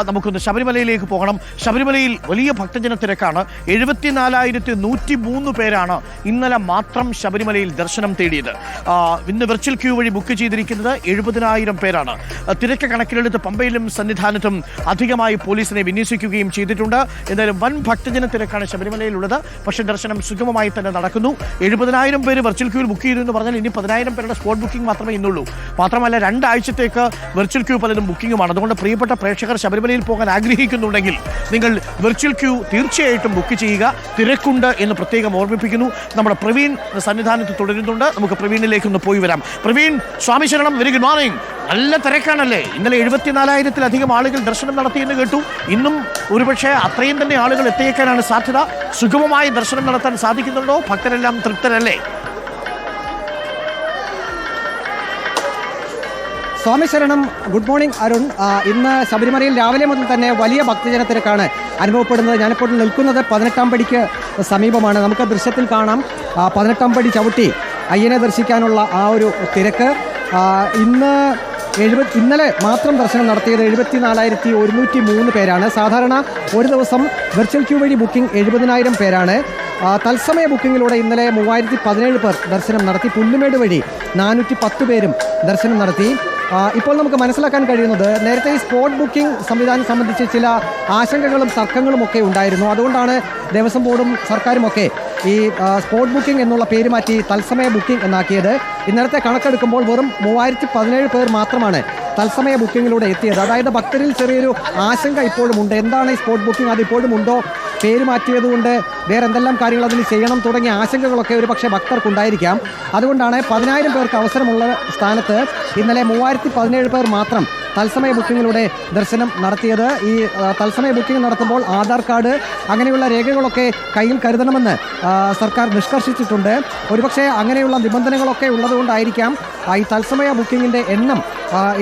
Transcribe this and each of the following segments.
നമുക്കൊന്ന് ശബരിമലയിലേക്ക് പോകണം. ശബരിമലയിൽ വലിയ ഭക്തജന തിരക്കാണ്. 74,103 പേരാണ് ഇന്നലെ മാത്രം ശബരിമലയിൽ ദർശനം തേടിയത്. ഇന്ന് വെർച്വൽ ക്യൂ വഴി ബുക്ക് ചെയ്തിരിക്കുന്നത് 70,000 പേരാണ്. തിരക്ക് കണക്കിലെടുത്ത് പമ്പയിലും സന്നിധാനത്തും അധികമായി പോലീസിനെ വിന്യസിക്കുകയും ചെയ്തിട്ടുണ്ട്. എന്തായാലും വൻ ഭക്തജന തിരക്കാണ് ശബരിമലയിലുള്ളത്. പക്ഷേ ദർശനം സുഗമമായി തന്നെ നടക്കുന്നു. 70,000 പേര് വെർച്വൽ ക്യൂവിൽ ബുക്ക് ചെയ്തു എന്ന് പറഞ്ഞാൽ ഇനി 10,000 പേരുടെ സ്പോട്ട് ബുക്കിംഗ് മാത്രമേ ഇന്നുള്ളൂ. മാത്രമല്ല 2 ആഴ്ചത്തേക്ക് വെർച്വൽ ക്യൂ പലരും ബുക്കിംഗുമാണ്. അതുകൊണ്ട് പ്രിയപ്പെട്ട പ്രേക്ഷകർ ശബരിമലയിൽ പോകാൻ ആഗ്രഹിക്കുന്നുണ്ടെങ്കിൽ നിങ്ങൾ വെർച്വൽ ക്യൂ തീർച്ചയായിട്ടും ബുക്ക് ചെയ്യുക. തിരക്കുണ്ട് എന്ന് പ്രത്യേകം ഓർമ്മിപ്പിക്കുന്നു. നമ്മുടെ പ്രവീൺ സന്നിധാനത്ത് തുടരുന്നുണ്ട്. നമുക്ക് പ്രവീണിലേക്കൊന്ന് പോയി വരാം. പ്രവീൺ, സ്വാമി ശരണം, വെരി ഗുഡ് മോർണിംഗ്. നല്ല തിരക്കാണല്ലേ? ഇന്നലെ 74,000-ലധികം ആളുകൾ ദർശനം നടത്തിയെന്ന് കേട്ടു. ഇന്നും ഒരുപക്ഷെ അത്രയും തന്നെ ആളുകൾ എത്തിയേക്കാനാണ് സാധ്യത. സുഗമമായി ദർശനം നടത്താൻ സാധിക്കുന്നുണ്ടോ? ഭക്തരെല്ലാം തൃപ്തരല്ലേ? സ്വാമി ശരണം, ഗുഡ് മോർണിംഗ് അരുൺ. ഇന്ന് ശബരിമലയിൽ രാവിലെ മുതൽ തന്നെ വലിയ ഭക്തജന തിരക്കാണ് അനുഭവപ്പെടുന്നത്. ഞാനിപ്പോൾ നിൽക്കുന്നത് 18-ാം പടിക്ക് സമീപമാണ്. നമുക്ക് ദൃശ്യത്തിൽ കാണാം 18-ാം പടി ചവിട്ടി അയ്യനെ ദർശിക്കാനുള്ള ആ ഒരു തിരക്ക്. ഇന്നലെ മാത്രം ദർശനം നടത്തിയത് 74,103 പേരാണ്. സാധാരണ ഒരു ദിവസം വെർച്വൽ ക്യൂ വഴി ബുക്കിംഗ് 70,000 പേരാണ്. തത്സമയ ബുക്കിങ്ങിലൂടെ ഇന്നലെ 3,017 പേർ ദർശനം നടത്തി. പുല്ലുമേട് വഴി 410 പേരും ദർശനം നടത്തി. ഇപ്പോൾ നമുക്ക് മനസ്സിലാക്കാൻ കഴിയുന്നത് നേരത്തെ ഈ സ്പോട്ട് ബുക്കിംഗ് സംവിധാനം സംബന്ധിച്ച് ചില ആശങ്കകളും തർക്കങ്ങളും ഒക്കെ ഉണ്ടായിരുന്നു. അതുകൊണ്ടാണ് ദേവസ്വം ബോർഡും സർക്കാരുമൊക്കെ ഈ സ്പോട്ട് ബുക്കിംഗ് എന്നുള്ള പേര് മാറ്റി തത്സമയ ബുക്കിംഗ് എന്നാക്കിയത്. ഇന്നലത്തെ കണക്കെടുക്കുമ്പോൾ വെറും 3,017 പേർ മാത്രമാണ് തത്സമയ ബുക്കിങ്ങിലൂടെ എത്തിയത്. അതായത് ഭക്തരിൽ ചെറിയൊരു ആശങ്ക ഇപ്പോഴും ഉണ്ട്. എന്താണ് ഈ സ്പോട്ട് ബുക്കിംഗ്, അത് ഇപ്പോഴും ഉണ്ടോ, പേര് മാറ്റിയതുകൊണ്ട് വേറെ എന്തെല്ലാം കാര്യങ്ങൾ അതിൽ ചെയ്യണം തുടങ്ങിയ ആശങ്കകളൊക്കെ ഒരു പക്ഷേ ഭക്തർക്കുണ്ടായിരിക്കാം. അതുകൊണ്ടാണ് 10,000 പേർക്ക് അവസരമുള്ള സ്ഥാനത്ത് ഇന്നലെ 3,017 പേർ മാത്രം തത്സമയ ബുക്കിങ്ങിലൂടെ ദർശനം നടത്തിയത്. ഈ തത്സമയ ബുക്കിംഗ് നടത്തുമ്പോൾ ആധാർ കാർഡ് അങ്ങനെയുള്ള രേഖകളൊക്കെ കയ്യിൽ കരുതണമെന്ന് സർക്കാർ നിഷ്കർഷിച്ചിട്ടുണ്ട്. ഒരുപക്ഷെ അങ്ങനെയുള്ള നിബന്ധനകളൊക്കെ ഉള്ളതുകൊണ്ടായിരിക്കാം ഈ തത്സമയ ബുക്കിങ്ങിൻ്റെ എണ്ണം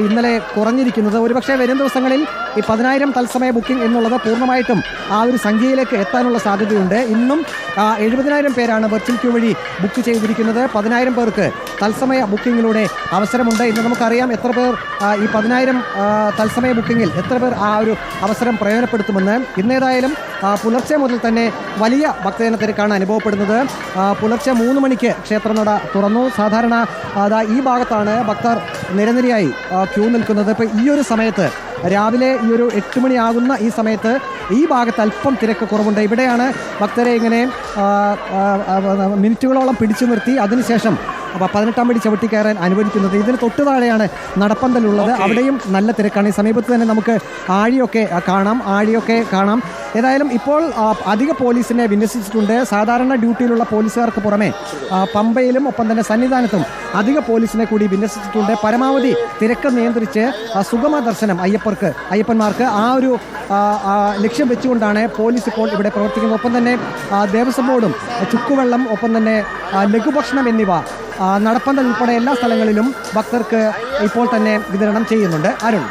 ഇന്നലെ കുറഞ്ഞിരിക്കുന്നത്. ഒരുപക്ഷെ വരും ദിവസങ്ങളിൽ ഈ 10,000 തത്സമയ ബുക്കിംഗ് എന്നുള്ളത് പൂർണ്ണമായിട്ടും ആ ഒരു സംഖ്യയിലേക്ക് എത്താനുള്ള സാധ്യതയുണ്ട്. ഇന്നും 70,000 പേരാണ് വെർച്വൽ ക്യൂ വഴി ബുക്ക് ചെയ്തിരിക്കുന്നത്. 10,000 പേർക്ക് തത്സമയ ബുക്കിങ്ങിലൂടെ അവസരമുണ്ട്. ഇന്ന് നമുക്കറിയാം എത്ര പേർ ഈ 10,000 തത്സമയ ബുക്കിങ്ങിൽ എത്ര പേർ ആ ഒരു അവസരം പ്രയോജനപ്പെടുത്തുമെന്ന്. ഇന്നേതായാലും പുലർച്ചെ മുതൽ തന്നെ വലിയ ഭക്തജന തിരക്കാണ് അനുഭവപ്പെടുന്നത്. പുലർച്ചെ 3 മണിക്ക് ക്ഷേത്രനട തുറന്നു. സാധാരണ ഈ ഭാഗത്താണ് ഭക്തർ നിരനിരയായി ക്യൂ നിൽക്കുന്നത്. ഇപ്പോൾ ഈ ഒരു സമയത്ത് രാവിലെ ഈ ഒരു 8 മണിയാകുന്ന ഈ സമയത്ത് ഈ ഭാഗത്ത് അല്പം തിരക്ക് കുറവുണ്ട്. ഇവിടെയാണ് ഭക്തരെ ഇങ്ങനെ മിനിറ്റുകളോളം പിടിച്ചു നിർത്തി അതിനുശേഷം 18-ാം പടി ചവിട്ടി കയറാൻ അനുവദിക്കുന്നത്. ഇതിന് തൊട്ടു താഴെയാണ് നടപ്പന്തലുള്ളത്. അവിടെയും നല്ല തിരക്കാണ്. ഈ സമീപത്ത് തന്നെ നമുക്ക് ആഴിയൊക്കെ കാണാം. ഏതായാലും ഇപ്പോൾ അധിക പോലീസിനെ വിന്യസിച്ചിട്ടുണ്ട്. സാധാരണ ഡ്യൂട്ടിയിലുള്ള പോലീസുകാർക്ക് പുറമെ പമ്പയിലും ഒപ്പം തന്നെ സന്നിധാനത്തും അധിക പോലീസിനെ കൂടി വിന്യസിച്ചിട്ടുണ്ട്. പരമാവധി തിരക്ക് നിയന്ത്രിച്ച് സുഗമ ദർശനം അയ്യപ്പന്മാർക്ക് ആ ഒരു ലക്ഷ്യം വെച്ചുകൊണ്ടാണ് പോലീസ് ഇപ്പോൾ ഇവിടെ പ്രവർത്തിക്കുന്നത്. ഒപ്പം തന്നെ ദേവസ്വം ബോർഡും ചുക്കുവെള്ളം ഒപ്പം തന്നെ ലഘുഭക്ഷണം എന്നിവ നടപ്പന്തൽ ഉൾപ്പെടെ എല്ലാ സ്ഥലങ്ങളിലും ഭക്തർക്ക് ഇപ്പോൾ തന്നെ വിതരണം ചെയ്യുന്നുണ്ട്. അരുൺ.